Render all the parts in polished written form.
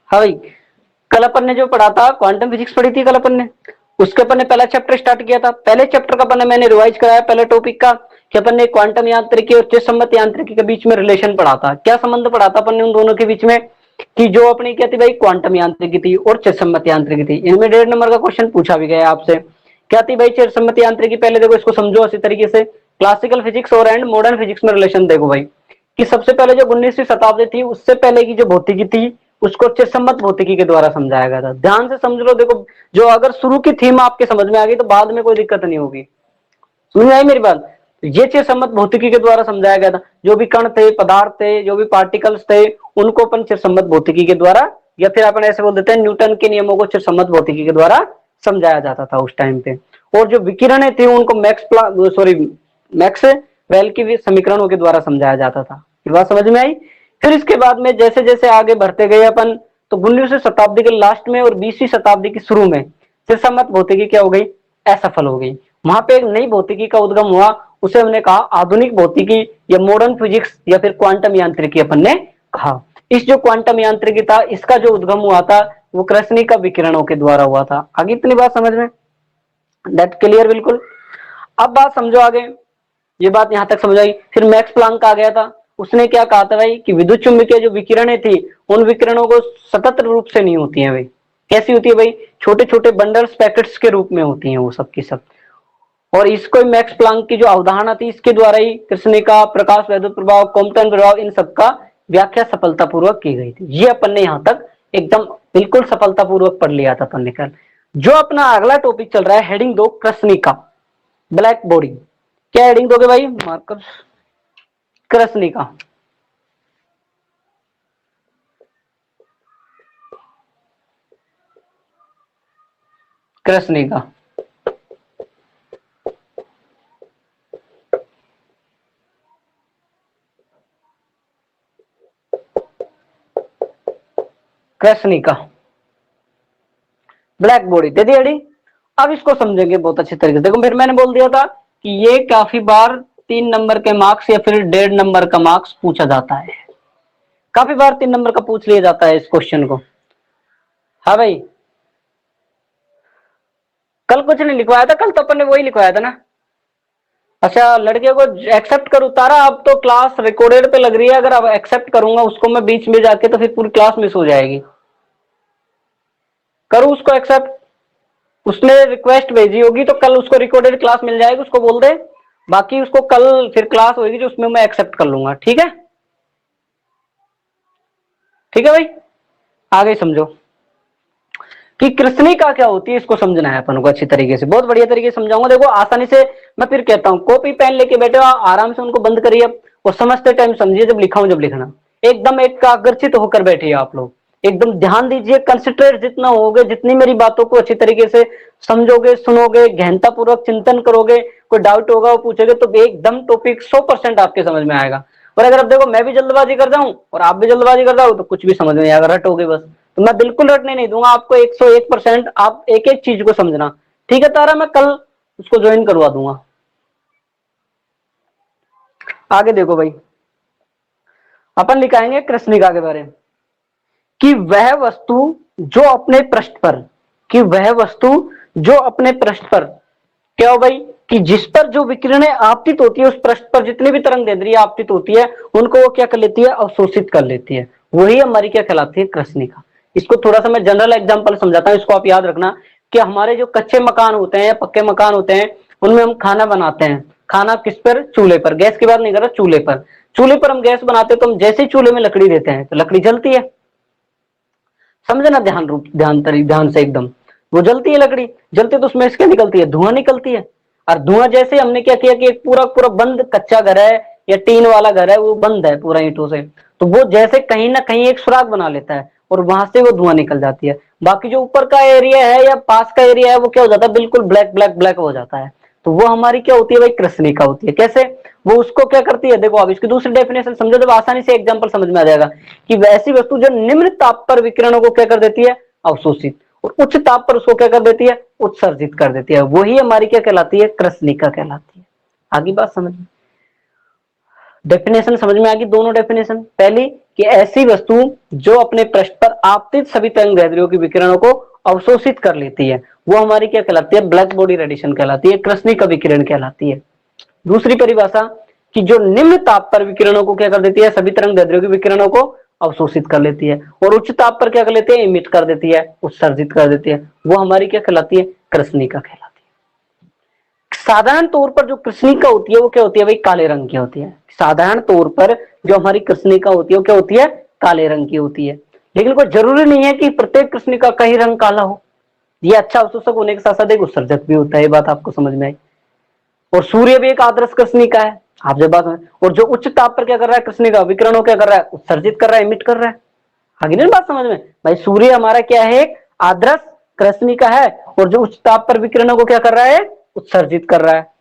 हाँ भाई, कल अपन ने जो पढ़ा था क्वांटम फिजिक्स पढ़ी थी कल अपन ने, उसके अपन ने पहला चैप्टर स्टार्ट किया था। पहले चैप्टर का अपन ने मैंने रिवाइज कराया पहले टॉपिक का कि अपन ने क्वांटम यांत्रिकी और चिरसम्मत यांत्रिकी के बीच में रिलेशन पढ़ा था। क्या संबंध पढ़ा था अपन ने उन दोनों के बीच में, कि जो अपनी क्या थी भाई क्वांटम यांत्रिकी थी और चिरसम्मत यांत्रिकी थी। इनमें 1.5 नंबर का क्वेश्चन पूछा भी गया आपसे। क्या थी भाई चिरसम्मत यांत्रिकी, पहले देखो इसको समझो अच्छी तरीके से। क्लासिकल फिजिक्स और एंड मॉडर्न फिजिक्स में रिलेशन देखो भाई, कि सबसे पहले जो 19वीं शताब्दी थी उससे पहले की जो भौतिकी थी उसको चिरसम्मत भौतिकी के द्वारा समझाया गया था। ध्यान से समझ लो, देखो जो अगर शुरू की थीम आपके समझ में आ गई तो बाद में कोई दिक्कत नहीं होगी। समझ में आई मेरी बात? ये चिरसम्मत भौतिकी के द्वारा समझाया गया था। जो भी कण थे, पदार्थ थे, जो भी पार्टिकल्स थे, उनको अपन चिरसम्मत भौतिकी के द्वारा, या फिर अपन ऐसे बोल देते हैं न्यूटन के नियमों को चिरसम्मत भौतिकी के द्वारा समझाया जाता था उस टाइम पे। और जो विकिरणें थी उनको मैक्स वेल की समीकरणों के द्वारा समझाया जाता था। ये बात समझ में आई? फिर इसके बाद में जैसे जैसे आगे बढ़ते गए अपन, तो 19वीं शताब्दी के लास्ट में और 20वीं शताब्दी की शुरू में चिरसम्मत भौतिकी क्या हो गई, असफल हो गई। वहां पे एक नई भौतिकी का उद्गम हुआ, उसे हमने कहा आधुनिक भौतिकी या मॉडर्न फिजिक्स या फिर क्वांटम यांत्रिकी अपन ने कहा। इस जो क्वांटम यांत्रिकी था इसका जो उद्गम हुआ था वो कृष्णिका विकिरणों के द्वारा हुआ था। आगे इतनी बात समझ में? दैट क्लियर बिल्कुल। अब बात समझो आगे, ये बात यहां तक समझ आई। फिर मैक्स प्लांक आ गया था, उसने क्या कहा था भाई कि विद्युत चुंबकीय जो विकिरणें थी उन विकिरणों को स्वतंत्र रूप से नहीं होती है भाई। कैसी होती है भाई? छोटे छोटे बंडल्स पैकेट्स के रूप में होती हैं वो सब की सब। और इसको मैक्स प्लांक की जो अवधारणा थी इसके द्वारा ही कृष्णिका, प्रकाश वैद्युत प्रभाव, कॉम्पटन प्रभाव, इन सबका व्याख्या सफलतापूर्वक की गई थी। ये अपन ने यहाँ तक एकदम बिल्कुल सफलतापूर्वक पढ़ लिया था अपन ने कल। जो अपना अगला टॉपिक चल रहा है हेडिंग 2 कृष्णिका, ब्लैक बॉडी। क्या हेडिंग दोगे भाई? मार्कर कृष्णिका। कृष्णिका कृष्णिका ब्लैक बॉडी दे दी हेडिंग। अब इसको समझेंगे बहुत अच्छे तरीके से। देखो फिर मैंने बोल दिया था कि ये काफी बार 3 नंबर के मार्क्स या फिर 1.5 नंबर का मार्क्स पूछा जाता है। काफी बार 3 नंबर का पूछ लिया जाता है इस क्वेश्चन को। हाँ भाई, कल कुछ नहीं लिखवाया था, कल तो अपन ने वही लिखवाया था ना। अच्छा, लड़के को एक्सेप्ट कर उतारा। अब तो क्लास रिकॉर्डेड पे लग रही है, अगर अब एक्सेप्ट करूंगा उसको मैं बीच में जाके तो फिर पूरी क्लास मिस हो जाएगी। करूँ उसको एक्सेप्ट? उसने रिक्वेस्ट भेजी होगी तो कल उसको रिकॉर्डेड क्लास मिल जाएगी, उसको बोल दे। बाकी उसको कल फिर क्लास होगी जो उसमें मैं एक्सेप्ट कर लूंगा। ठीक है? ठीक है भाई, आगे समझो कि कृष्णिका क्या होती है, इसको समझना है अपन को अच्छी तरीके से। बहुत बढ़िया तरीके से समझाऊंगा। देखो आसानी से, मैं फिर कहता हूँ कॉपी पेन लेके बैठे हो, आराम से उनको बंद करिए और समझते टाइम समझिए, जब लिखा हूं जब लिखना एकदम एकाग्रचित होकर बैठिए आप लोग। एकदम ध्यान दीजिए, कंसंट्रेट जितना होगे, जितनी मेरी बातों को अच्छी तरीके से समझोगे, सुनोगे, गहनता पूर्वक चिंतन करोगे, कोई डाउट होगा वो पूछोगे तो एकदम टॉपिक 100% आपके समझ में आएगा। और अगर अब देखो मैं भी जल्दबाजी कर जाऊं और आप भी जल्दबाजी कर जाओ तो कुछ भी समझ में नहीं आएगा, रटोगे बस। तो मैं बिल्कुल रटने नहीं दूंगा आपको, 101% आप एक एक चीज को समझना। ठीक है तारा, मैं कल उसको ज्वाइन करवा दूंगा। आगे देखो भाई, अपन लिखाएंगे कृष्णिका के बारे में कि वह वस्तु जो अपने पृष्ठ पर, कि वह वस्तु जो अपने पृष्ठ पर क्या हो भाई, कि जिस पर जो विकिरणें आपतित होती है, उस पृष्ठ पर जितनी भी तरंग दैर्ध्य आपतित होती है उनको वो क्या कर लेती है, अवशोषित कर लेती है। वही हमारी क्या कहलाती है, कृष्णिका। इसको थोड़ा सा मैं जनरल एग्जांपल समझाता हूँ, इसको आप याद रखना कि हमारे जो कच्चे मकान होते हैं या पक्के मकान होते हैं उनमें हम खाना बनाते हैं। खाना किस पर? चूल्हे पर। गैस की बात नहीं कर रहा, चूल्हे पर। चूल्हे पर हम गैस बनाते हैं तो हम जैसे ही चूल्हे में लकड़ी देते हैं तो लकड़ी जलती है। समझना ध्यान से एकदम। वो जलती है लकड़ी, जलती है तो उसमें इसके निकलती है, धुआं निकलती है। और धुआं जैसे हमने क्या किया कि एक पूरा पूरा बंद कच्चा घर है या टीन वाला घर है, वो बंद है पूरा ईंटों से, तो वो जैसे कहीं ना कहीं एक सुराग बना लेता है और वहां से वो धुआं निकल जाती है। बाकी जो ऊपर का एरिया है या पास का एरिया है वो क्या हो जाता है, बिल्कुल ब्लैक ब्लैक ब्लैक हो जाता है। तो वो हमारी क्या होती है भाई, कृष्णिका होती है। कैसे? वो उसको क्या करती है, देखो अब इसकी दूसरी डेफिनेशन समझो तो आसानी से एग्जांपल समझ में आ जाएगा कि वैसी वस्तु जो निम्न ताप पर विकिरणों को क्या कर देती है, अवशोषित, और उच्च ताप पर उसको क्या कर देती है, उत्सर्जित कर देती है। वही हमारी क्या कहलाती है, कृष्णिका कहलाती है। आगे बात समझ में? डेफिनेशन समझ में आ गई, दोनों डेफिनेशन। पहली कि ऐसी वस्तु जो अपने पृष्ठ पर आपतित सभी तरंग दैर्ध्यों की विकिरणों को अवशोषित कर लेती है, वो हमारी क्या कहलाती है? ब्लैक बॉडी रेडिएशन कहलाती है, कृष्णिका विकिरण कहलाती है। दूसरी परिभाषा कि जो निम्न ताप पर विकिरणों को क्या कर देती है? सभी तरंग दैर्ध्यों की विकिरणों को अवशोषित कर लेती है, और उच्च ताप पर क्या कर लेती है? इमिट कर देती है, उत्सर्जित कर देती है। वो हमारी क्या कहलाती है? कृष्णिका कहलाती है। साधारण तौर पर जो कृष्णिका होती है वो क्या होती है भाई? काले रंग की होती है। साधारण तौर पर जो हमारी कृष्णिका होती है वो क्या होती है? काले रंग की होती है। लेकिन कोई जरूरी नहीं है कि प्रत्येक कृष्णिका का ही रंग काला हो। ये अच्छा अवशोषक होने के साथ साथ एक उत्सर्जक भी होता है, ये बात आपको समझ में आई। और सूर्य भी एक आदर्श कृष्णिका है, आप जब बात में। और जो उच्च ताप पर क्या कर रहा है? कृष्णिका विकिरणों क्या कर रहा है? उत्सर्जित कर रहा है, इमिट कर रहा है। आगे नहीं बात समझ में भाई? सूर्य हमारा क्या है? एक आदर्श कृष्णिका है, और जो उच्च ताप पर विकिरणों को क्या कर रहा है? उत्सर्जित कर रहा है।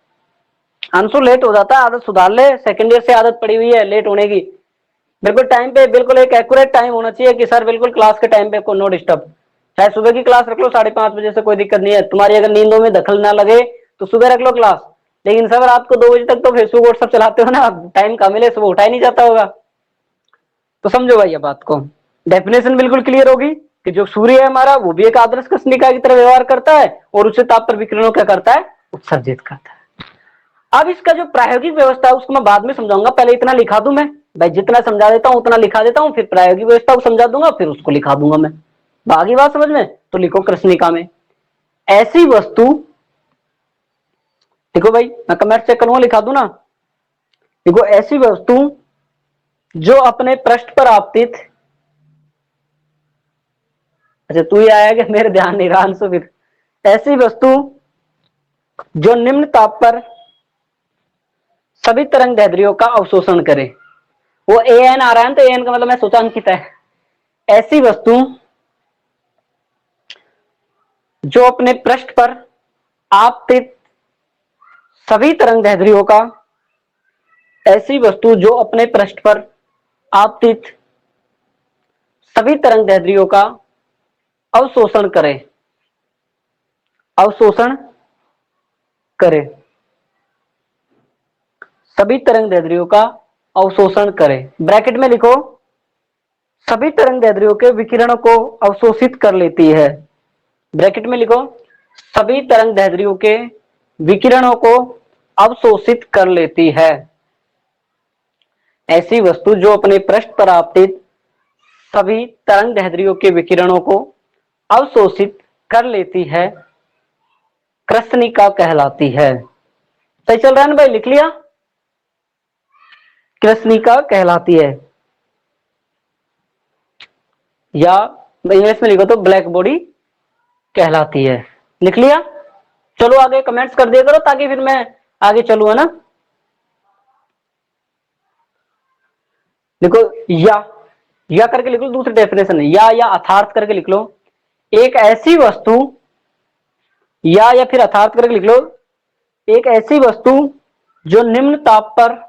अंशु लेट हो जाता है, आदत सुधार ले। सेकंड ईयर से आदत पड़ी हुई है लेट होने की। बिल्कुल टाइम पे, बिल्कुल एक एक्यूरेट टाइम होना चाहिए कि सर बिल्कुल क्लास के टाइम पे को नो डिस्टर्ब। चाहे सुबह की क्लास रख लो 5:30 बजे से, कोई दिक्कत नहीं है। तुम्हारी अगर नींदों में दखल ना लगे तो सुबह रख लो क्लास। लेकिन सर रात को 2 बजे तक तो फेसबुक व्हाट्सएप चलाते हो ना, टाइम कहाँ मिले? सुबह उठा ही नहीं जाता होगा। तो समझो भाई ये बात को। डेफिनेशन बिल्कुल क्लियर होगी कि जो सूर्य है हमारा वो भी एक आदर्श कृष्णिका की तरह व्यवहार करता है, और उच्च ताप पर विकिरणों क्या करता है? उत्सर्जित करता है। अब इसका जो प्रायोगिक व्यवस्था है उसको मैं बाद में समझाऊंगा, पहले इतना लिखा दूं मैं भाई। जितना समझा देता हूं उतना लिखा देता हूं, फिर प्रायोगिक व्यवस्था को समझा दूंगा, फिर उसको लिखा दूंगा मैं। बाकी बात समझ में? तो लिखो कृष्णिका में ऐसी वस्तु, देखो भाई मैं कमेंट चेक करूंगा, लिखा दूं ना। देखो ऐसी वस्तु जो अपने पृष्ठ पर आपतित, अच्छा तू ही आया कि मेरे ध्यान नहीं रहा अंशु। फिर ऐसी वस्तु जो निम्न ताप पर सभी तरंग दैर्ध्यों का अवशोषण करे। वो ए एन आ रहा है, तो ए एन का मतलब मैं सोचा अंकित है। ऐसी वस्तु जो अपने पृष्ठ पर आपतित सभी तरंग दैर्ध्यों का, ऐसी वस्तु जो अपने पृष्ठ पर आपतित सभी तरंग दैर्ध्यों का अवशोषण करे, अवशोषण करे, सभी तरंग दैर्ध्यों का अवशोषण करे। ब्रैकेट में लिखो सभी तरंग दैर्ध्यों के विकिरणों को अवशोषित कर लेती है। ब्रैकेट में लिखो सभी तरंग दैर्ध्यों के विकिरणों को अवशोषित कर लेती है। ऐसी वस्तु जो अपने पृष्ठ पर आपतित सभी तरंग दैर्ध्यों के विकिरणों को अवशोषित कर लेती है, कृष्णिका कहलाती है। सही चल रहा है ना भाई? लिख लिया? कृष्णिका कहलाती है, या इंग्लिश में लिखो तो ब्लैक बॉडी कहलाती है। लिख लिया? चलो आगे कमेंट्स कर दिया करो ताकि फिर मैं आगे चलूँ, है ना। देखो या करके लिख लो, दूसरी डेफिनेशन है या अर्थार्थ करके लिख लो। एक ऐसी वस्तु, या फिर अर्थार्थ करके लिख लो, एक ऐसी वस्तु जो निम्न ताप पर,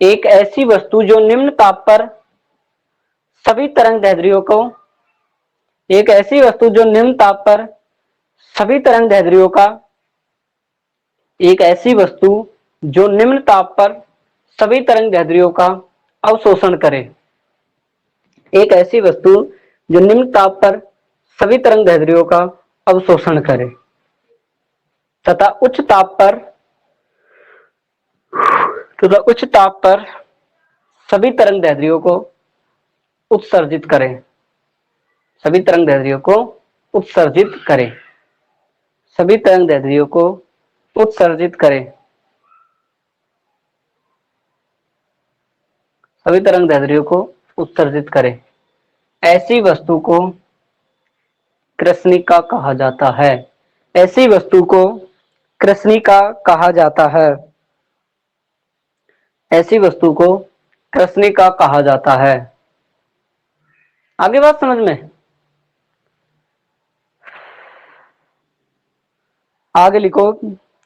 एक ऐसी वस्तु जो निम्न ताप पर सभी तरंग दैर्ध्यों को, एक ऐसी वस्तु जो निम्न ताप पर सभी तरंग दैर्ध्यों का, एक ऐसी वस्तु जो निम्न ताप पर सभी तरंग दैर्ध्यों का अवशोषण करे। एक ऐसी वस्तु जो निम्न ताप पर सभी तरंग दैर्ध्यों का अवशोषण करे तथा उच्च ताप पर सभी तरंग दैर्ध्यों को उत्सर्जित करे, सभी तरंग दैर्ध्यों को उत्सर्जित करे, सभी तरंग दैर्ध्यों को उत्सर्जित करे, सभी तरंग दैर्ध्यों को उत्सर्जित करे। ऐसी वस्तु को कृष्णिका कहा जाता है। ऐसी वस्तु को कृष्णिका कहा जाता है। ऐसी वस्तु को कृष्णिका कहा जाता है। आगे बात समझ में? आगे लिखो,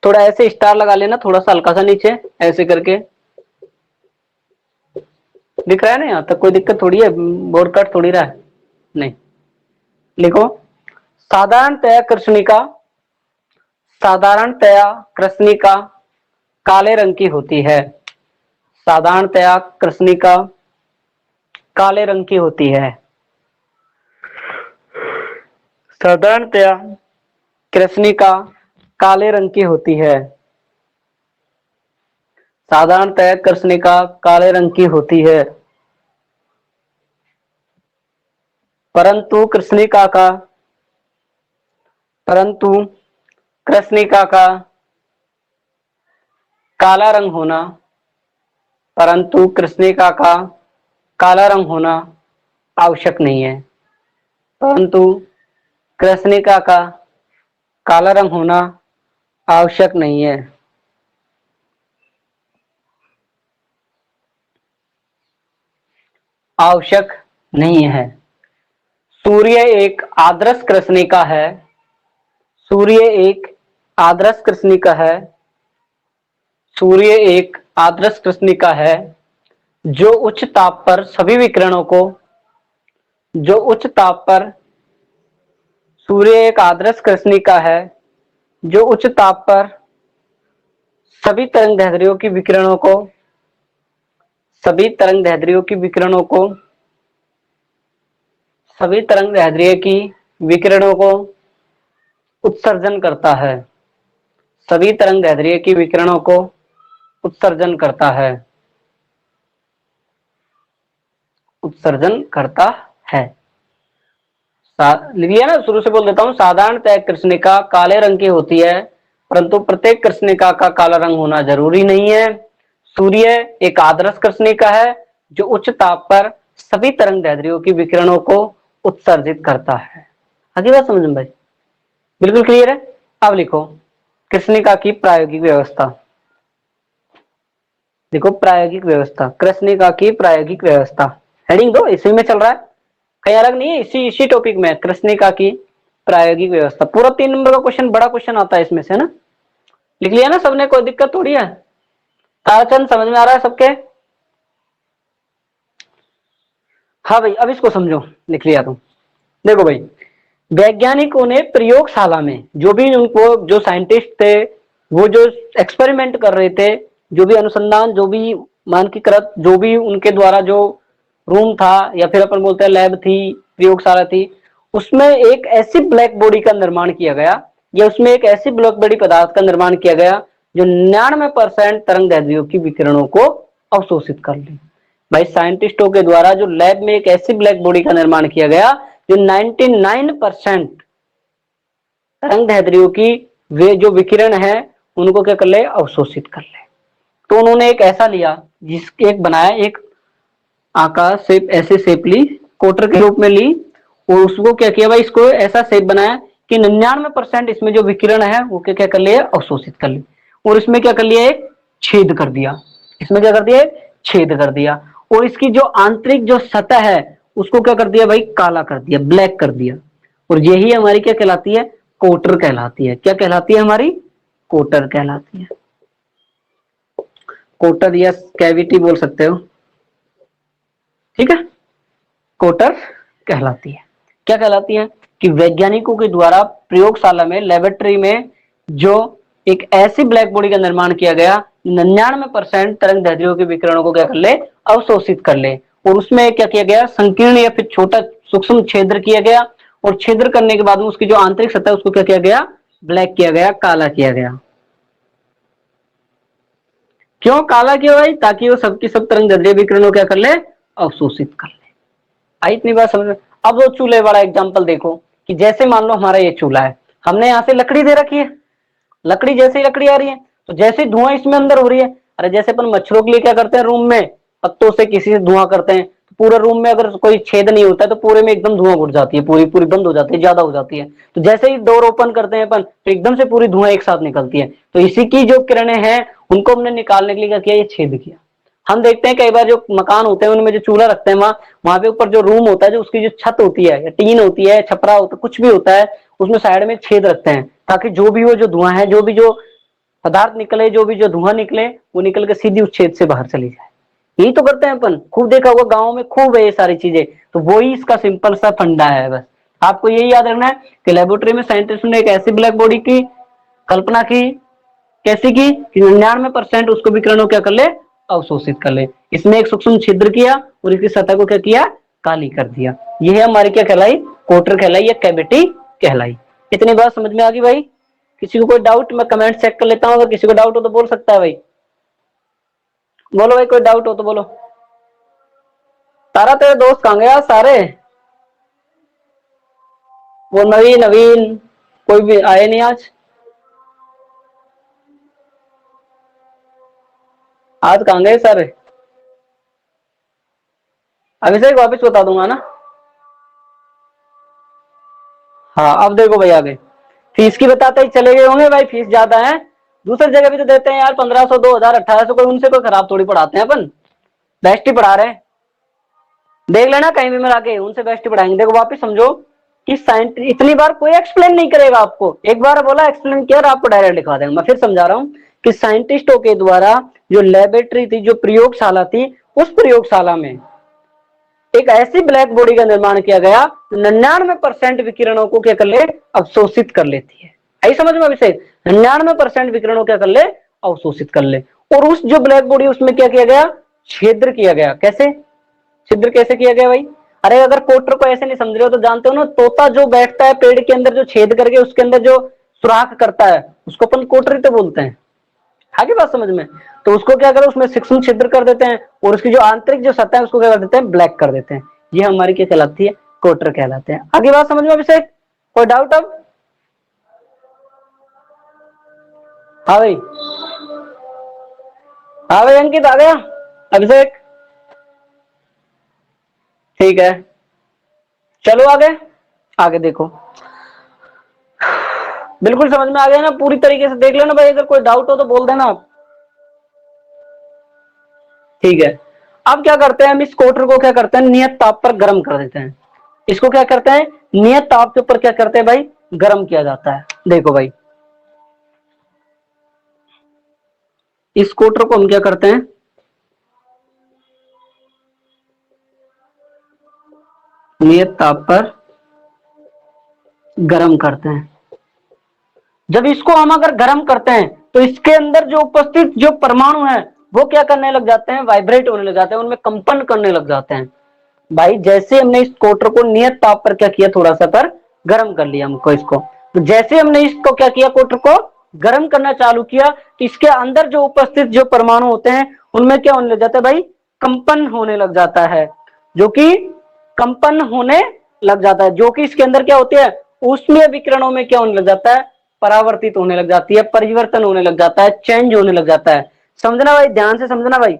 थोड़ा ऐसे स्टार लगा लेना, थोड़ा सा हल्का सा नीचे ऐसे करके। दिख रहा है ना? यहाँ तक कोई दिक्कत थोड़ी है, बोर्ड कट थोड़ी रहा है, नहीं। लिखो साधारणतया कृष्णिका, साधारणतया कृष्णिका काले रंग की होती है। साधारणतया कृष्णिका काले रंग की होती है। साधारणतया कृष्णिका काले रंग की होती है। साधारणतया कृष्णिका काले रंग की होती है। परंतु कृष्णिका का काला रंग होना परंतु कृष्णिका का काला रंग होना आवश्यक नहीं है। परंतु कृष्णिका का काला रंग होना आवश्यक नहीं है। आवश्यक नहीं है। सूर्य एक आदर्श कृष्णिका है। सूर्य एक आदर्श कृष्णिका है। सूर्य एक आदर्श कृष्णिका है जो उच्च ताप पर सभी विकिरणों को जो उच्च ताप पर सूर्य एक आदर्श कृष्णिका है जो उच्च ताप पर सभी तरंगदैर्ध्यों की विकिरणों को सभी तरंगदैर्ध्यों की विकिरणों को सभी तरंगदैर्ध्य की विकिरणों को उत्सर्जन करता है। सभी तरंगदैर्ध्य की विकिरणों को उत्सर्जन करता है। उत्सर्जन करता है। लिखिए ना, शुरू से बोल देता हूं। साधारणतः कृष्णिका काले रंग की होती है परंतु प्रत्येक कृष्णिका का काला रंग होना जरूरी नहीं है। सूर्य एक आदर्श कृष्णिका है जो उच्च ताप पर सभी तरंगदैर्ध्यों की विकिरणों को उत्सर्जित करता है। आगे बात समझ में भाई? बिल्कुल क्लियर है। अब लिखो कृष्णिका की प्रायोगिक व्यवस्था। देखो प्रायोगिक व्यवस्था, कृष्णिका की प्रायोगिक व्यवस्था, हेडिंग दो, इसी में चल रहा है, कहीं अलग नहीं है, इसी टॉपिक में कृष्णिका की प्रायोगिक व्यवस्था। पूरा 3 नंबर का क्वेश्चन, बड़ा क्वेश्चन आता है इसमें से ना। लिख लिया ना सबने? कोई दिक्कत थोड़ी है। ताराचंद समझ में आ रहा है सबके? हाँ भाई, अब इसको समझो। लिख लिया तुम? देखो भाई, वैज्ञानिकों ने प्रयोगशाला में जो भी उनको जो साइंटिस्ट थे वो जो एक्सपेरिमेंट कर रहे थे, जो भी अनुसंधान, जो भी मानकीकृत, जो भी उनके द्वारा जो रूम था या फिर अपन बोलते हैं लैब थी, प्रयोगशाला थी, उसमें एक ऐसी ब्लैक बॉडी का निर्माण किया गया या उसमें एक ऐसी ब्लैक बॉडी पदार्थ का निर्माण किया गया जो 99% तरंगदैर्ध्यों की विकिरणों को अवशोषित कर ले। भाई साइंटिस्टों के द्वारा जो लैब में एक ऐसी ब्लैक बॉडी का निर्माण किया गया जो 99% तरंगदैर्ध्यों की वे जो विकिरण है उनको क्या कर ले? अवशोषित कर ले। तो उन्होंने एक ऐसा लिया, जिसके एक बनाया, एक आकार शेप, ऐसे शेप ली, कोटर के रूप में ली और उसको क्या किया भाई? इसको ऐसा शेप बनाया कि 99% इसमें जो विकिरण है वो क्या क्या कर लिया? अवशोषित कर लिया। और इसमें क्या कर लिया? एक छेद कर दिया। इसमें क्या कर दिया? छेद कर दिया। और इसकी जो आंतरिक जो सतह है उसको क्या कर दिया भाई? काला कर दिया, ब्लैक कर दिया। और यही हमारी क्या कहलाती है? कोटर कहलाती है। क्या कहलाती है हमारी? कोटर कहलाती है। कोटर या कैविटी बोल सकते हो, ठीक है। कोटर कहलाती है। क्या कहलाती है? कि वैज्ञानिकों के द्वारा प्रयोगशाला में, लेबोरेटरी में जो एक ऐसी ब्लैक बॉडी का निर्माण किया गया 99% तरंगदैर्ध्यों के विकिरणों को क्या कर ले? अवशोषित कर ले। और उसमें क्या किया गया? संकीर्ण या फिर छोटा सूक्ष्म छेद्र किया गया और छेद्र करने के बाद में उसकी जो आंतरिक सतह उसको क्या किया गया? ब्लैक किया गया, काला किया गया। क्यों काला किया भाई? ताकि वो सबकी सब तरंगदैर्ध्य विकिरणों क्या कर ले? अवशोषित कर ले। आई इतनी बात समझ में? अब वो चूल्हे वाला एग्जांपल देखो कि जैसे मान लो हमारा ये चूल्हा है, हमने यहाँ से लकड़ी दे रखी है, लकड़ी जैसे ही लकड़ी आ रही है तो जैसे धुआं इसमें अंदर हो रही है, अरे जैसे अपन मच्छरों के लिए क्या करते हैं, रूम में पत्तों से किसी से धुआं करते हैं, तो पूरे रूम में अगर कोई छेद नहीं होता है तो पूरे में एकदम धुआं घुट जाती है, पूरी पूरी बंद हो जाती है, ज्यादा हो जाती है। तो जैसे ही डोर ओपन करते हैं अपन तो एकदम से पूरी धुआं एक साथ निकलती है। तो इसी की जो किरणें हैं उनको हमने निकालने के लिए क्या किया? ये छेद किया। हम देखते हैं कई बार जो मकान होते हैं उनमें जो चूल्हा रखते हैं वहां पे ऊपर जो रूम होता है, जो उसकी जो छत होती है या टीन होती है, छपरा होता है, कुछ भी होता है, उसमें साइड में छेद रखते हैं ताकि जो भी वो जो धुआं है, जो भी जो पदार्थ निकले, जो भी जो धुआं निकले, वो निकल के सीधी उस छेद से बाहर चली जाए। यही तो करते हैं अपन, खूब देखा होगा गाँव में, खूब है ये सारी चीजें। तो वही इसका सिंपल सा फंडा है। बस आपको यही याद रखना है कि लेबोरेटरी में साइंटिस्ट ने एक ऐसी ब्लैक बॉडी की कल्पना की, कैसी की? कि 99% उसको विकिरणों क्या कर ले? अवशोषित कर ले। इसमें एक सूक्ष्म छिद्र किया और इसकी सतह को क्या किया, काली कर दिया। यह हमारी क्या कहलाई, कोटर कहलाई या कैविटी कहलाई। इतनी बात समझ में आ गई भाई? किसी को कोई डाउट? मैं कमेंट चेक कर लेता हूँ, अगर किसी को डाउट हो तो बोल सकता है भाई। बोलो भाई, कोई डाउट हो तो बोलो। तारा तेरे दोस्त कहाँ गया सारे? वो नवीन नवीन कोई भी आए नहीं आज? आज कहाँ गए सारे? अभिषेक वापस बता दूंगा ना। हाँ अब देखो भाई, आगे फीस की बताते ही चले गए होंगे भाई, फीस ज्यादा है। दूसरी जगह भी तो देते हैं यार, 1500, 2000, 1800, कोई उनसे कोई खराब थोड़ी पढ़ाते हैं अपन, बेस्ट ही पढ़ा रहे हैं। देख लेना कहीं भी मिला के, उनसे बेस्ट ही पढ़ाएंगे। देखो वापिस समझो कि साइंस इतनी बार कोई एक्सप्लेन नहीं करेगा आपको, एक बार बोला एक्सप्लेन किया और आपको डायरेक्ट लिखवा देंगे। मैं फिर समझा रहा हूँ कि साइंटिस्टों के द्वारा जो लेबोरेटरी थी, जो प्रयोगशाला थी, उस प्रयोगशाला में एक ऐसी ब्लैक बॉडी का निर्माण किया गया 99% विकिरणों को क्या कर ले, अवशोषित कर लेती है। आई समझ में अभिषेक? 99% विकिरणों क्या कर ले, अवशोषित कर ले। और उस जो ब्लैक बॉडी, उसमें क्या किया गया, छिद्र किया गया। कैसे छिद्र, कैसे किया गया भाई? अरे अगर कोटर को ऐसे नहीं समझ रहे हो तो जानते हो ना, तोता जो बैठता है पेड़ के अंदर, जो छेद करके उसके अंदर जो सुराख करता है, उसको अपन कोटर ही तो बोलते हैं। आगे बात समझ में? तो उसको क्या करो, उसमें सूक्ष्म छिद्र कर देते हैं और उसकी जो आंतरिक जो सतह है उसको क्या कर देते हैं, ब्लैक कर देते हैं। ये हमारी क्या कहलाती है, कोटर कहलाते हैं। आगे बात समझ में अभिषेक? कोई डाउट अब? हाँ भाई, हाँ भाई अंकित आ गया, अभिषेक ठीक है। चलो आगे, आगे देखो, बिल्कुल समझ में आ गया ना? पूरी तरीके से देख लेना भाई, अगर कोई डाउट हो तो बोल देना आप। ठीक है, अब क्या करते हैं हम, इस कोटर को क्या करते हैं, नियत ताप पर गर्म कर देते हैं। इसको क्या करते हैं, नियत ताप के ऊपर क्या करते हैं भाई, गर्म किया जाता है। देखो भाई, इस कोटर को हम क्या करते हैं, नियत ताप पर गर्म करते हैं। जब इसको हम अगर गर्म करते हैं तो इसके अंदर जो उपस्थित जो परमाणु है वो क्या करने लग जाते हैं, वाइब्रेट होने लग जाते हैं, उनमें कंपन करने लग जाते हैं। भाई जैसे हमने इस कोटर को नियत ताप पर क्या किया, थोड़ा सा पर गर्म कर लिया हमको इसको, तो जैसे हमने इसको क्या किया, कोटर को गर्म करना चालू किया, तो इसके अंदर जो उपस्थित जो परमाणु होते हैं उनमें क्या होने लग जाता है भाई, कंपन होने लग जाता है। जो कि कंपन होने लग जाता है, जो कि इसके अंदर क्या होती है, ऊष्मीय विकिरणों में क्या होने लग जाता है, परावर्तित होने लग जाती है, परिवर्तन होने लग जाता है, चेंज होने लग जाता है। समझना भाई, ध्यान से समझना भाई,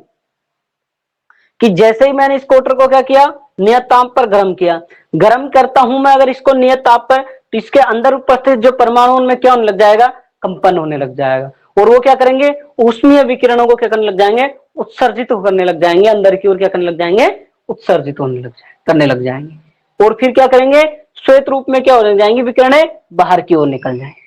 कि जैसे ही मैंने इस कोटर को क्या किया, नियत ताप पर गर्म किया, गर्म करता हूं मैं अगर इसको नियत ताप पर, तो इसके अंदर उपस्थित जो परमाणु उनमें क्या होने लग जाएगा, कंपन होने लग जाएगा। और वो क्या करेंगे, ऊष्मीय विकिरणों को क्या करने लग जाएंगे, उत्सर्जित करने लग जाएंगे, अंदर की ओर क्या करने लग जाएंगे, उत्सर्जित होने लग जाए करने लग जाएंगे। और फिर क्या करेंगे, श्वेत रूप में क्या होने जाएंगे, विकिरणें बाहर की ओर निकल जाएंगे।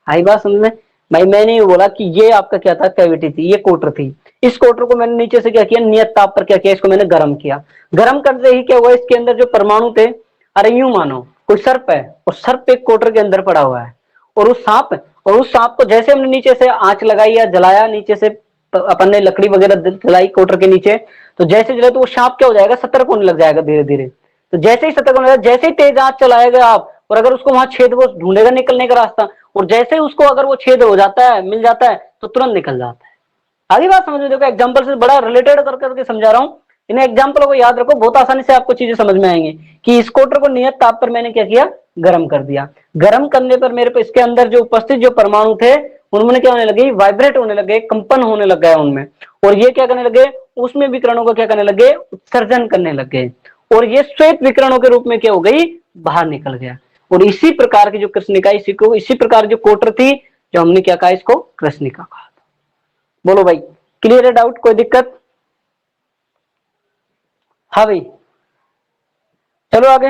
आई बात समझ में भाई? मैंने ये बोला कि ये आपका क्या था, कैविटी थी, ये कोटर थी। इस कोटर को मैंने नीचे से क्या किया, नियत ताप पर क्या किया, इसको मैंने गर्म किया। गर्म करते ही क्या हुआ, इसके अंदर जो परमाणु थे, अरे यूं मानो कोई सर्प है और सर्प एक कोटर के अंदर पड़ा हुआ है, और उस सांप को जैसे हमने नीचे से आंच लगाई या जलाया, नीचे से अपन ने लकड़ी वगैरह जलाई कोटर के नीचे, तो जैसे जले तो वो सांप क्या हो जाएगा, सतर्क होने लग जाएगा धीरे धीरे। तो जैसे ही सतर्क होने लगा, जैसे ही तेज आंच चलाएगा आप, और अगर उसको वहां छेद, वो ढूंढेगा निकलने का रास्ता, और जैसे ही उसको अगर वो छेद हो जाता है, मिल जाता है, तो तुरंत निकल जाता है। आगे बात समझ में? देखो एग्जांपल से बड़ा रिलेटेड कर करके समझा रहा हूं, इन एग्जांपलों को याद रखो, बहुत आसानी से आपको चीजें समझ में आएंगी। कि इस कोटर को नियत ताप पर मैंने क्या किया, गर्म कर दिया। गर्म करने पर मेरे पे इसके अंदर जो उपस्थित जो परमाणु थे, उनमें क्या होने लगे, वाइब्रेट होने लगे, कंपन होने लग गया उनमें। और ये क्या करने लगे, उसमें विकिरणों को क्या करने लगे, उत्सर्जन करने लग गए, और ये श्वेत विकिरणों के रूप में क्या हो गई, बाहर निकल गया। और इसी प्रकार की जो कृष्णिका, इसी प्रकार जो कोटर थी, जो हमने क्या कहा, इसको कृष्णिका कहा। बोलो भाई, क्लियर है? डाउट? कोई दिक्कत? हाँ भाई, चलो आगे।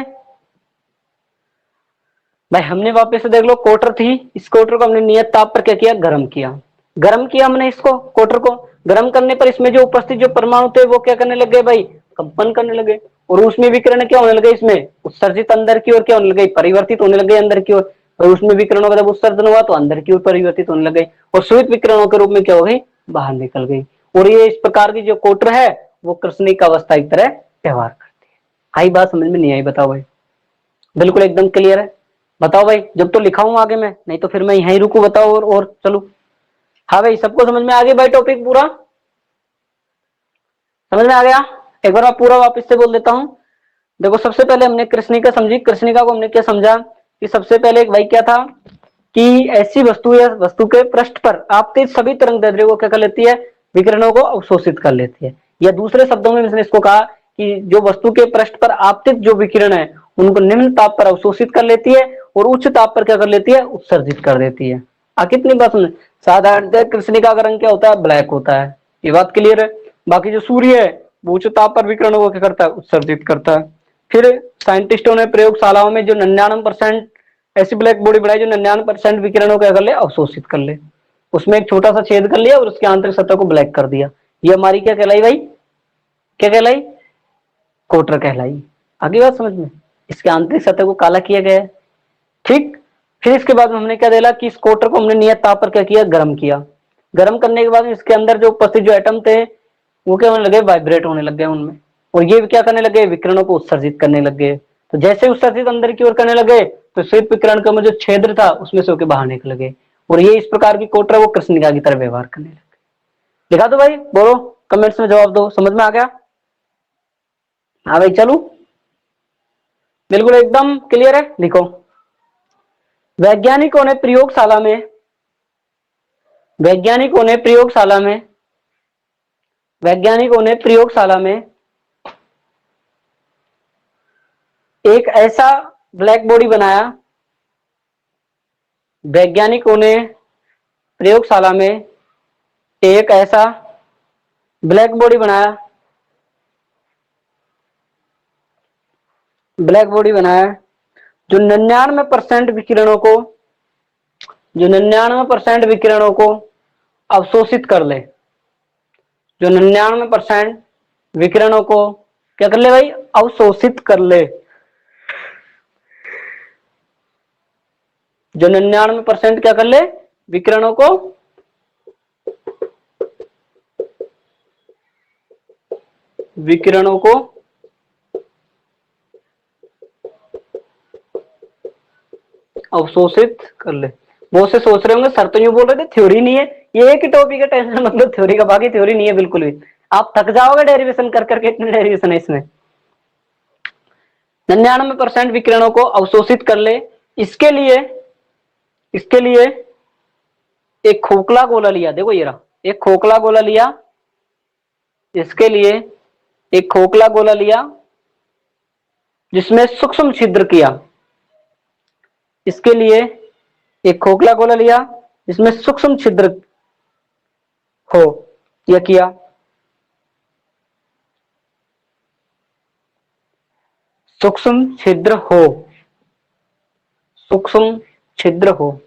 भाई हमने वापस से देख लो, कोटर थी, इस कोटर को हमने नियत ताप पर क्या किया, गर्म किया। गर्म किया हमने इसको, कोटर को गर्म करने पर इसमें जो उपस्थित जो परमाणु थे वो क्या करने लगे भाई, कंपन करने लगे। और उसमें विकिरण क्या होने लगे, इसमें उत्सर्जित अंदर की ओर क्या होने लगे, परिवर्तित होने लगे अंदर की ओर। और उसमें विकिरणों का जब उत्सर्जन हुआ तो अंदर की ओर परिवर्तित होने लगे, और श्वेत विकिरणों के रूप में क्या हो गई, बाहर निकल गई। और ये इस प्रकार की जो कोटर है वो कृष्णिक अवस्था की तरह व्यवहार करती है। आई बात समझ में नहीं आई? बताओ भाई। बिल्कुल एकदम क्लियर है? बताओ भाई, जब तो लिखा हूं आगे मैं, नहीं तो फिर मैं यहीं रुकू। बताओ और चलो। हाँ भाई, सबको समझ में आ गया भाई टॉपिक पूरा? समझ में आ गया? एक बार मैं पूरा वापस से बोल देता हूं। देखो, सबसे पहले हमने कृष्णिका समझी। कृष्णिका को हमने क्या समझा कि सबसे पहले एक भाई क्या था कि ऐसी वस्तु या वस्तु के पृष्ठ पर आपतित सभी तरंग दैर्ध्य को क्या कर लेती है? विकिरणों को अवशोषित कर लेती है। या दूसरे शब्दों में इसने इसको कहा कि जो वस्तु के पृष्ठ पर आपतित जो विकिरण है उनको निम्न ताप पर अवशोषित कर लेती है और उच्च ताप पर क्या कर लेती है? उत्सर्जित कर देती है। कितनी बात सुन। साधारणतः कृष्णिका का रंग क्या होता है? ब्लैक होता है। ये बात क्लियर है? बाकी जो सूर्य है वो उच्च ताप पर विकिरणों को क्या करता है? उत्सर्जित करता है। फिर साइंटिस्टों ने प्रयोगशालाओं में जो 99% ऐसी ब्लैक बॉडी बनाई जो 99% विकिरणों को क्या कर ले? अवशोषित कर ले। उसमें एक छोटा सा छेद कर लिया और उसके आंतरिक सतह को ब्लैक कर दिया। ये हमारी क्या कहलाई भाई? क्या कहलाई? कोटर कहलाई। आगे बात समझ में? इसके आंतरिक सतह को काला किया गया है। ठीक। फिर इसके बाद हमने क्या देखा कि इस कोटर को हमने नियत ताप पर क्या किया? गर्म किया। गर्म करने के बाद इसके अंदर जो उपस्थित जो एटम थे वो क्या होने लगे? वाइब्रेट होने लग गए उनमें। और ये क्या करने लगे? विकिरणों को उत्सर्जित करने लग गए। तो जैसे उत्सर्जित अंदर की ओर करने लगे तो श्वेत विकिरण का जो क्षेत्र था उसमें से होकर बाहर निकल गए। और ये इस प्रकार की कोटर वो कृष्णिका की तरह व्यवहार करने लगे। लिखा दो भाई, बोलो कमेंट्स में जवाब दो। समझ में आ गया? हाँ भाई चलो, बिल्कुल एकदम क्लियर है। लिखो, वैज्ञानिकों ने प्रयोगशाला में वैज्ञानिकों ने प्रयोगशाला में वैज्ञानिकों ने प्रयोगशाला में एक ऐसा ब्लैक बॉडी बनाया। वैज्ञानिकों ने प्रयोगशाला में एक ऐसा ब्लैक बॉडी बनाया जो 99% विकिरणों को 99% विकिरणों को क्या कर ले भाई? अवशोषित कर ले। जो 99% क्या कर ले? विकिरणों को अवशोषित कर ले। बहुत से सोच रहे होंगे सर तो यूं बोल रहे थे थ्योरी नहीं है। ये एक ही टॉपिक है, टेंशन मतलब थ्योरी का, बाकी थ्योरी नहीं है बिल्कुल भी। आप थक जाओगे डेरिवेशन कर करके, इतने डेरिवेशन है इसमें। 99% विकिरणों को अवशोषित कर ले। इसके लिए एक खोखला गोला लिया। देखो ये रहा, एक खोखला गोला लिया। इसके लिए एक खोखला गोला लिया जिसमें सूक्ष्म छिद्र किया। इसके लिए एक खोखला गोला लिया जिसमें सूक्ष्म छिद्र हो या किया। सूक्ष्म छिद्र हो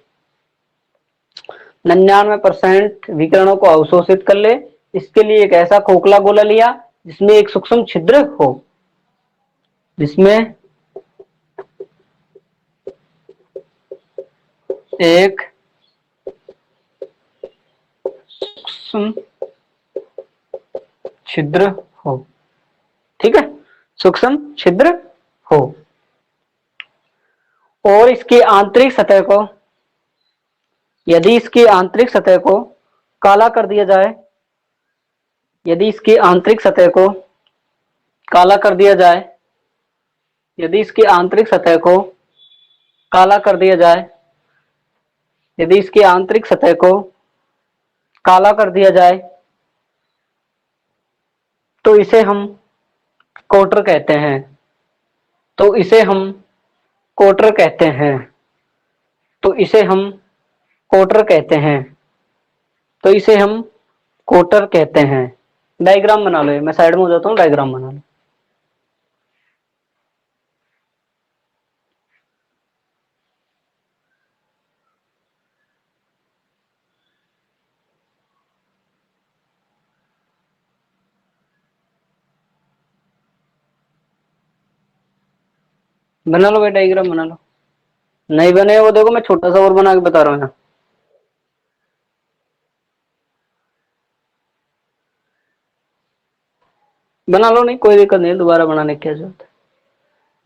99% विकिरणों को अवशोषित कर ले। इसके लिए एक ऐसा खोखला गोला लिया जिसमें एक सूक्ष्म छिद्र हो। जिसमें एक सूक्ष्म छिद्र हो। ठीक है, सूक्ष्म छिद्र हो। और इसकी आंतरिक सतह को, यदि इसकी आंतरिक सतह को काला कर दिया जाए, यदि इसकी आंतरिक सतह को काला कर दिया जाए, यदि इसकी आंतरिक सतह को काला कर दिया जाए, यदि इसकी आंतरिक सतह को काला कर दिया जाए तो इसे हम कोटर कहते हैं। तो इसे हम कोटर कहते हैं। तो इसे हम कोटर कहते हैं। तो इसे हम कोटर कहते हैं। डायग्राम बना लो, मैं साइड में हो जाता हूँ, डायग्राम बना लो। बना लो भाई, डायग्राम बना लो। नहीं बने वो देखो, मैं छोटा सा और बना के बता रहा हूँ यहाँ। बना लो, नहीं कोई दिक्कत नहीं, दोबारा बनाने की क्या जरूरत है।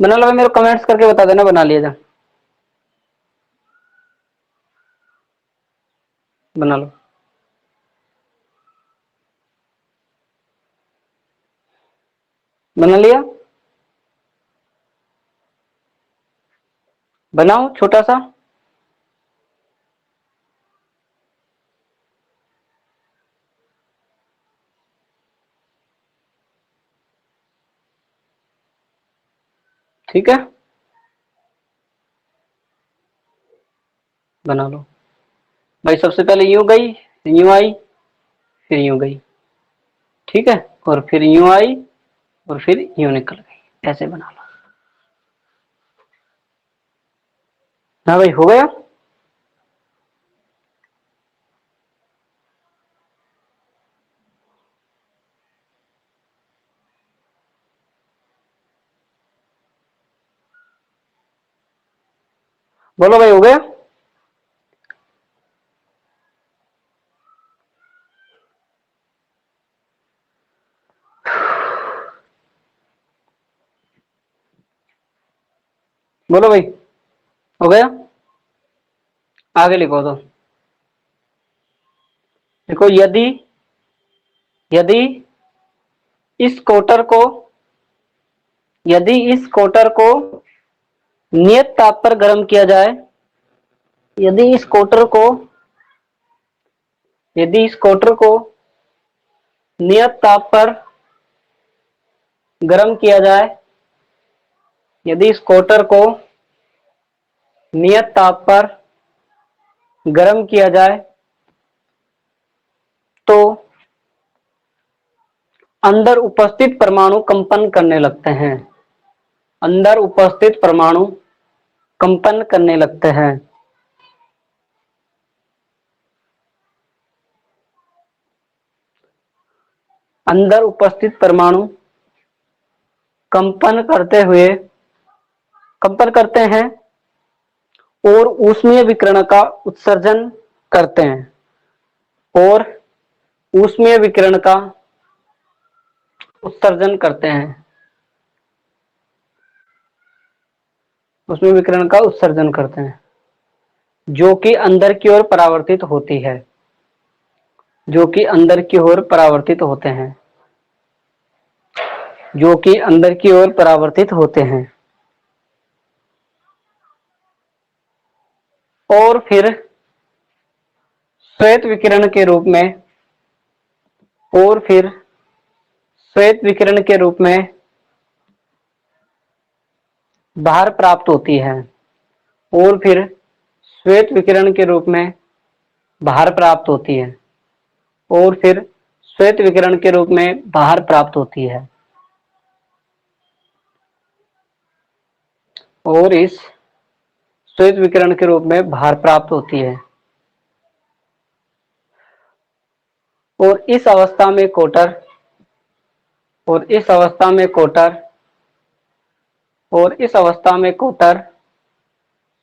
बना लो, मेरे को कमेंट्स करके बता देना बना लिया था। बना लो। बना लिया? बनाओ छोटा सा। ठीक है, बना लो भाई। सबसे पहले यूं गई, यूं आई, फिर यूं गई, ठीक है, और फिर यूं आई और फिर यूं निकल गई, ऐसे बना लो। हाँ भाई, हो गया। बोलो भाई, हो गया? बोलो भाई, हो गया? आगे लिखो तो। देखो, यदि यदि इस कोटर को यदि इस कोटर को नियत ताप पर गर्म किया जाए, यदि इस कोटर को यदि इस कोटर को नियत ताप पर गर्म किया जाए, यदि इस कोटर को नियत ताप पर गर्म किया जाए, तो अंदर उपस्थित परमाणु कंपन करने लगते हैं। अंदर उपस्थित परमाणु कंपन करने लगते हैं। अंदर उपस्थित परमाणु कंपन करते हैं और ऊष्मीय विकिरण का उत्सर्जन करते हैं। और ऊष्मीय विकिरण का उत्सर्जन करते हैं। ऊष्मीय विकिरण का उत्सर्जन करते हैं, जो कि अंदर की ओर परावर्तित होती है, जो कि अंदर की ओर परावर्तित होते हैं, जो कि अंदर की ओर परावर्तित होते हैं। और फिर श्वेत विकिरण के रूप में और फिर श्वेत विकिरण के रूप में बाहर प्राप्त होती है। और फिर श्वेत विकिरण के रूप में बाहर प्राप्त होती है। और फिर श्वेत विकिरण के रूप में बाहर प्राप्त होती है। और इस श्वेत विकिरण के रूप में बाहर प्राप्त होती है। और इस अवस्था में कोटर और इस अवस्था में कोटर और इस अवस्था में कोटर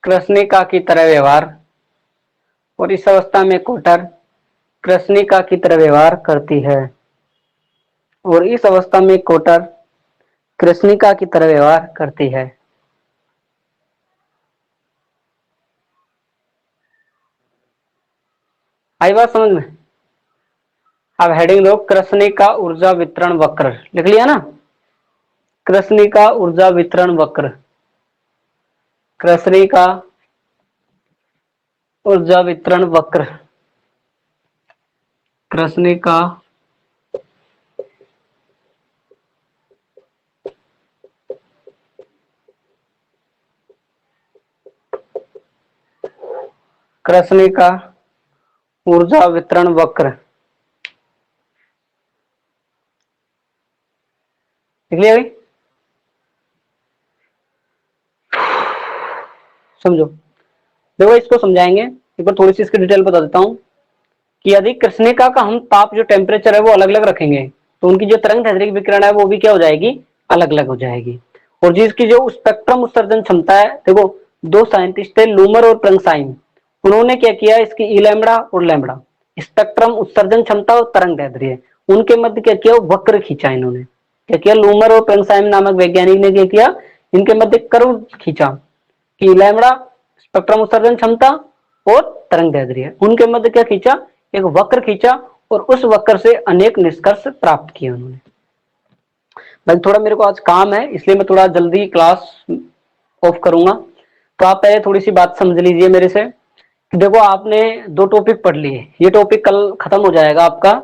कृष्णिका की तरह व्यवहार और इस अवस्था में कोटर कृष्णिका की तरह व्यवहार करती है। और इस अवस्था में कोटर कृष्णिका की तरह व्यवहार करती है। आई बात समझ में? अब हेडिंग दो, कृष्णिका ऊर्जा वितरण वक्र। लिख लिया ना? कृष्णिका ऊर्जा वितरण वक्र। कृष्णिका ऊर्जा वितरण वक्र। कृष्णिका कृष्णिका ऊर्जा वितरण वक्र। लिख लिया भाई? समझो, देखो इसको समझाएंगे एक बार, थोड़ी सी इसकी डिटेल बता देता हूं कि यदि कृष्णिका का हम ताप जो टेम्परेचर है वो अलग अलग रखेंगे, तो उनकी जो तरंग दैर्ध्य विकिरण है वो भी क्या हो जाएगी, अलग अलग हो जाएगी। और जिसकी जो स्पेक्ट्रम उत्सर्जन क्षमता है, देखो दो साइंटिस्ट थे, लूमर और प्रंगसाइम, उन्होंने क्या किया, इसकी ई लैम्बडा और लैम्बडा, स्पेक्ट्रम उत्सर्जन क्षमता और तरंग दैर्ध्य, उनके मध्य क्या किया, वक्र खींचा इन्होंने। क्या किया, लूमर और पेंगसाइम नामक वैज्ञानिक ने क्या किया, इनके मध्य कर्व खींचा कि लैम्बडा स्पेक्ट्रम उत्सर्जन क्षमता और तरंग दैर्ध्य, उनके मध्य क्या खींचा, एक वक्र खींचा और उस वक्र से अनेक निष्कर्ष प्राप्त किए उन्होंने। भाई थोड़ा मेरे को आज काम है इसलिए मैं थोड़ा जल्दी क्लास ऑफ करूंगा, तो आप पहले थोड़ी सी बात समझ लीजिए मेरे से। देखो आपने दो टॉपिक पढ़ लिए, ये टॉपिक कल खत्म हो जाएगा आपका,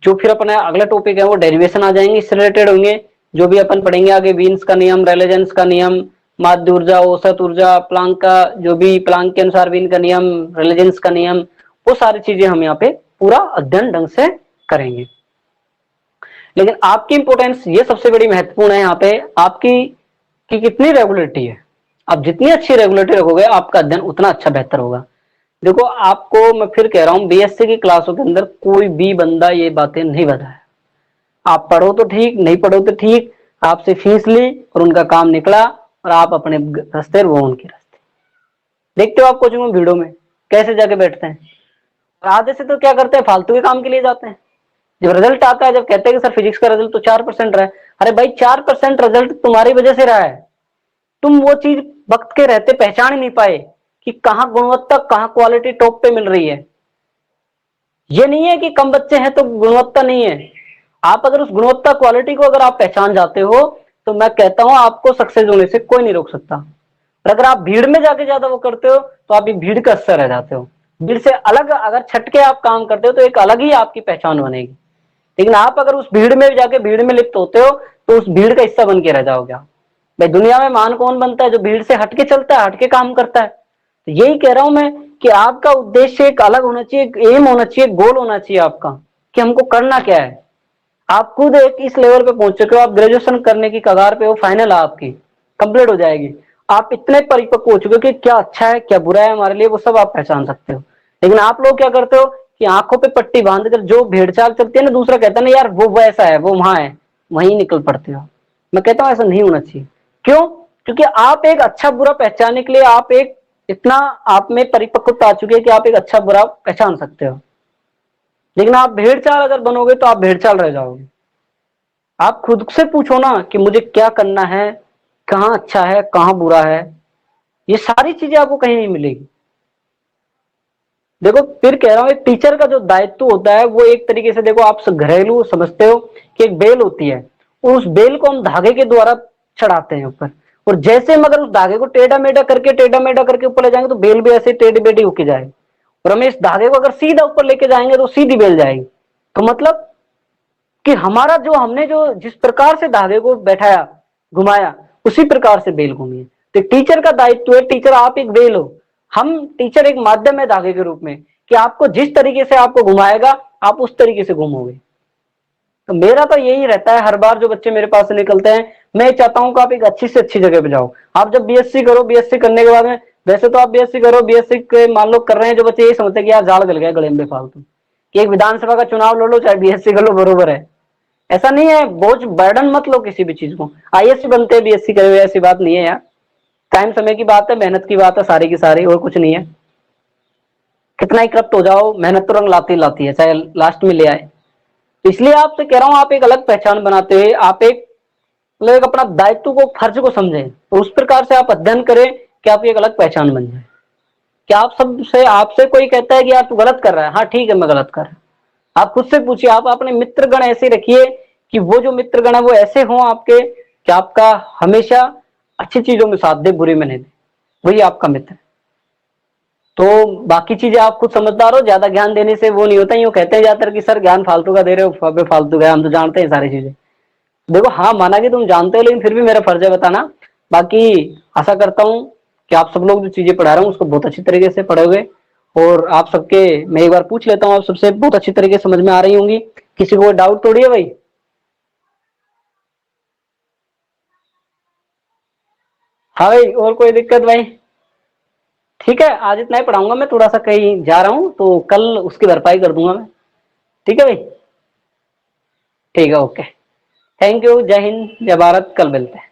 जो फिर अपना अगला टॉपिक है वो डेरिवेशन आ जाएंगे, इससे रिलेटेड होंगे। जो भी अपन पढ़ेंगे आगे, वीन्स का नियम, रेलेजेंस का नियम, माध्य ऊर्जा, औसत ऊर्जा, प्लांक का, जो भी प्लांक के अनुसार वीन का नियम, रेलेजेंस का नियम, वो सारी चीजें हम यहाँ पे पूरा अध्ययन ढंग से करेंगे। लेकिन आपकी इंपोर्टेंस ये सबसे बड़ी महत्वपूर्ण है यहाँ पे आपकी, कि कितनी रेगुलरिटी है। आप जितनी अच्छी रेगुलरिटी रखोगे आपका अध्ययन उतना अच्छा बेहतर होगा। देखो आपको मैं फिर कह रहा हूं, बीएससी की क्लासों के अंदर कोई भी बंदा ये बातें नहीं बताया। आप पढ़ो तो ठीक, नहीं पढ़ो तो ठीक, आपसे फीस ली और उनका काम निकला और आप अपने रास्ते, वो उनके रास्ते। देखते हो आप कोचिंग में भीड़ों में कैसे जाके बैठते हैं, और आधे से तो क्या करते हैं, फालतू के काम के लिए जाते हैं। जब रिजल्ट आता है, जब कहते हैं कि सर फिजिक्स का रिजल्ट तो 4% रहा है, अरे भाई 4% रिजल्ट तुम्हारी वजह से रहा है। तुम वो चीज वक्त के रहते पहचान ही नहीं पाए कि कहां गुणवत्ता, कहां क्वालिटी टॉप पे मिल रही है। ये नहीं है कि कम बच्चे हैं तो गुणवत्ता नहीं है। आप अगर उस गुणवत्ता क्वालिटी को अगर आप पहचान जाते हो तो मैं कहता हूं आपको सक्सेस होने से कोई नहीं रोक सकता। और अगर आप भीड़ में जाके ज्यादा वो करते हो तो आप एक भीड़ का हिस्सा रह जाते हो। भीड़ से अलग अगर छटके आप काम करते हो तो एक अलग ही आपकी पहचान बनेगी। लेकिन आप अगर उस भीड़ में जाके भीड़ में लिप्त होते हो तो उस भीड़ का हिस्सा बन के रह जाओगे आप। भाई दुनिया में मान कौन बनता है, जो भीड़ से हटके चलता है, हटके काम करता है। तो यही कह रहा हूं मैं कि आपका उद्देश्य एक अलग होना चाहिए, एक एम होना चाहिए, गोल होना चाहिए आपका, कि हमको करना क्या है। आप खुद एक इस लेवल पे पहुंच चुके हो, आप ग्रेजुएशन करने की कगार पे हो, फाइनल आपकी कंप्लीट हो जाएगी। आप इतने परिपक्व हो चुके हो कि क्या अच्छा है क्या बुरा है हमारे लिए वो सब आप पहचान सकते हो। लेकिन आप लोग क्या करते हो कि आंखों पे पट्टी बांध कर जो भेड़चाल चलती है ना, दूसरा कहता है ना यार वो वैसा है, वो वहां है, वहीं निकल पड़ते हो। मैं कहता हूं ऐसा नहीं होना चाहिए। क्यों? क्योंकि आप एक अच्छा बुरा पहचानने के लिए आप एक इतना आप में परिपक्वता आ चुकी है कि आप एक अच्छा बुरा पहचान सकते हो। लेकिन आप भेड़चाल अगर बनोगे तो आप भेड़चाल रह जाओगे। आप खुद से पूछो ना कि मुझे क्या करना है, कहां अच्छा है कहां बुरा है। ये सारी चीजें आपको कहीं नहीं मिलेगी। देखो फिर कह रहा हूं, एक टीचर का जो दायित्व होता है वो एक तरीके से, देखो आप घरेलू समझते हो कि एक बेल होती है, और उस बेल को हम धागे के द्वारा चढ़ाते हैं ऊपर, और जैसे हम अगर उस धागे को टेढ़ा मेढ़ा करके ऊपर ले जाएंगे तो बेल भी ऐसे टेढ़ी बेढ़ी होके जाएगी। और हमें इस धागे को अगर सीधा ऊपर लेके जाएंगे तो सीधी बेल जाएगी। तो मतलब कि हमारा जो हमने जो जिस प्रकार से धागे को बैठाया घुमाया उसी प्रकार से बेल घूमी है। तो टीचर का दायित्व है, टीचर आप एक बेल हो, हम टीचर एक माध्यम है धागे के रूप में, कि आपको जिस तरीके से आपको घुमाएगा आप उस तरीके से घूमोगे। तो मेरा तो यही रहता है, हर बार जो बच्चे मेरे पास से निकलते हैं मैं चाहता हूं कि आप एक अच्छी से अच्छी जगह पे जाओ। आप जब बीएससी करो, बीएससी करने के बाद में, वैसे तो आप बीएससी करो, बीएससी के मान लो कर रहे हैं जो बच्चे, यही समझते हैं कि यार जाल गल गया गले में फालतू, कि एक विधानसभा का चुनाव लड़ लो चाहे बीएससी कर लो बरोबर है। ऐसा नहीं है, बोझ बर्डन मत लो किसी भी चीज को। आईएएस बनते हैं बीएससी करे हुए, ऐसी बात नहीं है यार। टाइम समय की बात है, मेहनत की बात है सारी की सारी, और कुछ नहीं है। कितना ही करप्ट हो जाओ, मेहनत तो रंग लाती लाती है, चाहे लास्ट में ले आए। तो इसलिए आपसे कह रहा हूं, आप एक अलग पहचान बनाते हुए आप एक मतलब एक अपना दायित्व को, फर्ज को समझें, तो उस प्रकार से आप अध्ययन करें कि आप एक अलग पहचान बन जाए। कि आप सबसे, आपसे कोई कहता है कि यार तू गलत कर रहा है, हाँ ठीक है मैं गलत कर रहा हूं, आप खुद से पूछिए। आप अपने मित्रगण ऐसे रखिए कि वो जो मित्रगण है वो ऐसे हों आपके कि आपका हमेशा अच्छी चीजों में साथ दे, बुरी में नहीं दे, वही आपका मित्र है। तो बाकी चीजें आप खुद समझदार हो, ज्यादा ज्ञान देने से वो नहीं होता। यूं कहते हैं ज्यादातर कि सर ज्ञान फालतू का दे रहे हो, फालतू का, हम तो जानते हैं सारी चीजें। देखो हाँ माना कि तुम जानते हो, लेकिन फिर भी मेरा फर्ज है बताना। बाकी आशा करता हूँ कि आप सब लोग जो चीजें पढ़ा रहे हो उसको बहुत अच्छी तरीके से पढ़ोगे, और आप सबके, मैं एक बार पूछ लेता हूँ, आप सबसे बहुत अच्छी तरीके से समझ में आ रही होंगी। किसी को डाउट थोड़ी है भाई? हाँ भाई, और कोई दिक्कत भाई? ठीक है, आज इतना ही पढ़ाऊंगा मैं, थोड़ा सा कहीं जा रहा हूँ तो कल उसकी भरपाई कर दूंगा मैं। ठीक है भाई? ठीक है, ओके। थैंक यू, जय हिंद जय भारत, कल मिलते हैं।